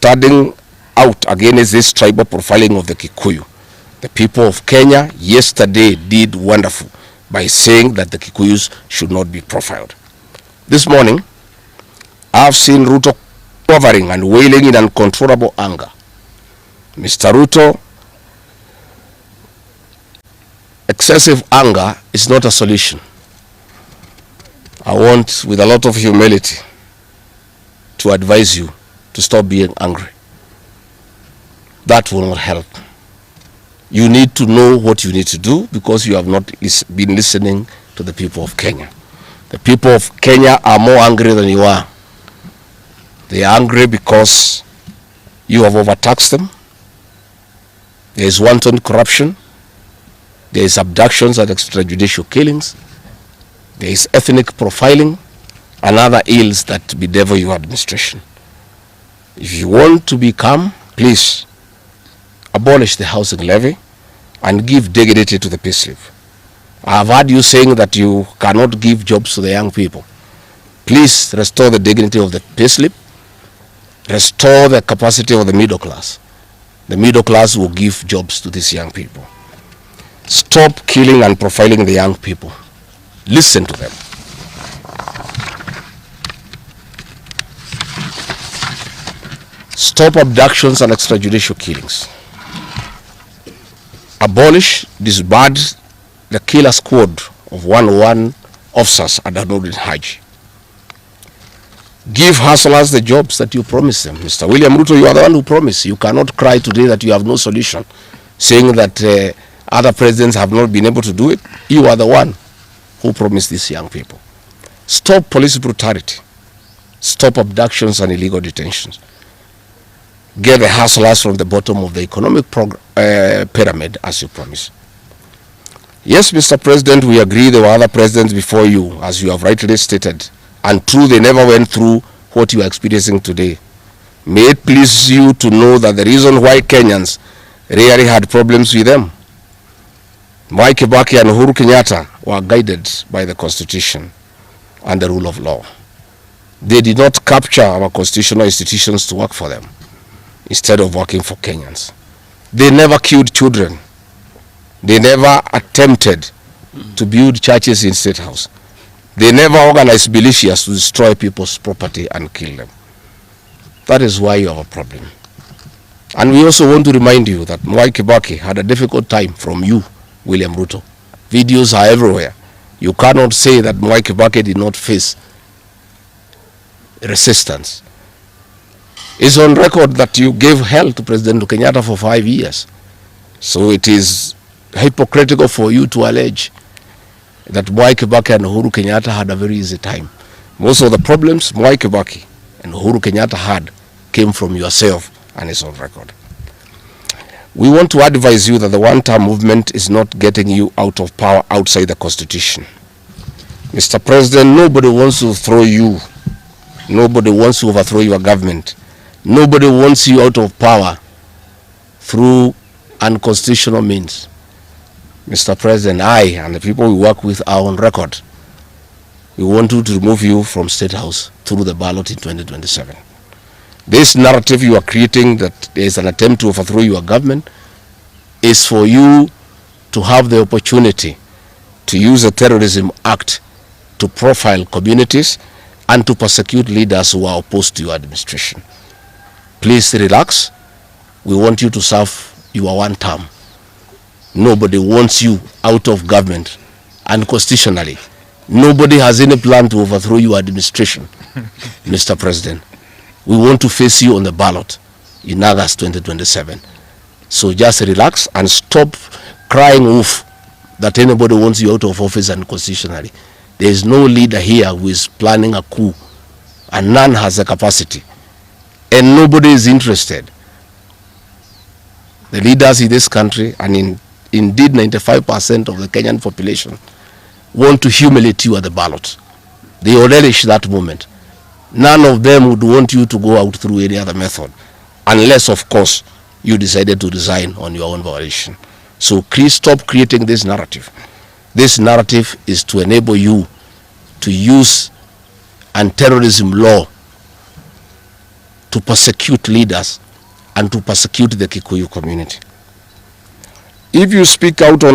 standing out against this tribal profiling of the Kikuyu. The people of Kenya yesterday did wonderful by saying that the Kikuyus should not be profiled. This morning, I've seen Ruto covering and wailing in uncontrollable anger. Mr. Ruto, excessive anger is not a solution. I want, with a lot of humility, to advise you to stop being angry. That will not help. You need to know what you need to do because you have not been listening to the people of Kenya. The people of Kenya are more angry than you are. They are angry because you have overtaxed them. There is wanton corruption. There is abductions and extrajudicial killings. There is ethnic profiling and other ills that bedevil your administration. If you want to be calm, please abolish the housing levy and give dignity to the payslip. I have heard you saying that you cannot give jobs to the young people. Please restore the dignity of the payslip. Restore the capacity of the middle class. The middle class will give jobs to these young people. Stop killing and profiling the young people. Listen to them. Stop abductions and extrajudicial killings. Abolish, disband the killer squad of 101 officers at Nordin Haji. Give hustlers the jobs that you promised them. Mr. William Ruto, you are the one who promised. You cannot cry today that you have no solution, saying that other presidents have not been able to do it. You are the one who promised these young people. Stop police brutality. Stop abductions and illegal detentions. Get the hustlers from the bottom of the economic pyramid as you promised. Yes, Mr. President, we agree there were other presidents before you, as you have rightly stated, and true, they never went through what you are experiencing today. May it please you to know that the reason why Kenyans rarely had problems with them, Mwai Kibaki and Uhuru Kenyatta were guided by the Constitution and the rule of law. They did not capture our constitutional institutions to work for them, instead of working for Kenyans. They never killed children. They never attempted to build churches in State House. They never organized militias to destroy people's property and kill them. That is why you have a problem. And we also want to remind you that Mwai Kibaki had a difficult time from you, William Ruto. Videos are everywhere. You cannot say that Mwai Kibaki did not face resistance. It's on record that you gave hell to President Kenyatta for 5 years. So it is hypocritical for you to allege that Mwai Kibaki and Uhuru Kenyatta had a very easy time. Most of the problems Mwai Kibaki and Uhuru Kenyatta had came from yourself, and it's on record. We want to advise you that the one-term movement is not getting you out of power outside the Constitution. Mr. President, nobody wants to throw you. Nobody wants to overthrow your government. Nobody wants you out of power through unconstitutional means. Mr. President, I and the people we work with are on record. We want you to remove you from State House through the ballot in 2027. This narrative you are creating that there is an attempt to overthrow your government is for you to have the opportunity to use the Terrorism Act to profile communities and to persecute leaders who are opposed to your administration. Please relax. We want you to serve your one term. Nobody wants you out of government, and constitutionally, nobody has any plan to overthrow your administration, Mr. President. We want to face you on the ballot in August 2027. So just relax and stop crying wolf that anybody wants you out of office unconstitutionally. There is no leader here who is planning a coup, and none has the capacity, and nobody is interested. The leaders in this country, and indeed 95% of the Kenyan population, want to humiliate you at the ballot. They will relish that moment. None of them would want you to go out through any other method, unless, of course, you decided to resign on your own volition. So please stop creating this narrative. This narrative is to enable you to use anti-terrorism law to to persecute leaders and to persecute the Kikuyu community. If you speak out on